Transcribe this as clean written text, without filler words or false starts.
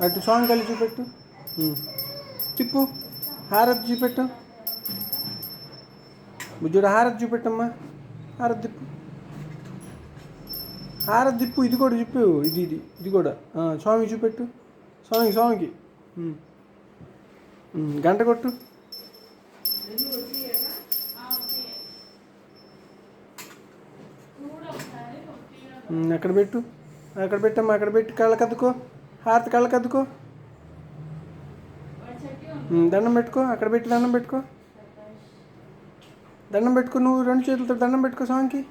అటు స్వామి కళ్ళు చూపెట్టు. తిప్పు. హారతి చూపెట్టు. బుజ్జుడు హారతి చూపెట్టమ్మా. హారతి తిప్పు. హారతి తిప్పు. ఇది కూడా చెప్పు. ఇది కూడా స్వామికి చూపెట్టు. స్వామికి గంట కొట్టు. అక్కడ పెట్టు. అక్కడ పెట్టమ్మా. అక్కడ పెట్టి కళ్ళకి అద్దుకో. హారతి కళ్ళకి అద్దుకో. దండం పెట్టుకో. అక్కడ పెట్టి దండం పెట్టుకో. దండం పెట్టుకో. నువ్వు రెండు చేతులతో దండం పెట్టుకో స్వామికి.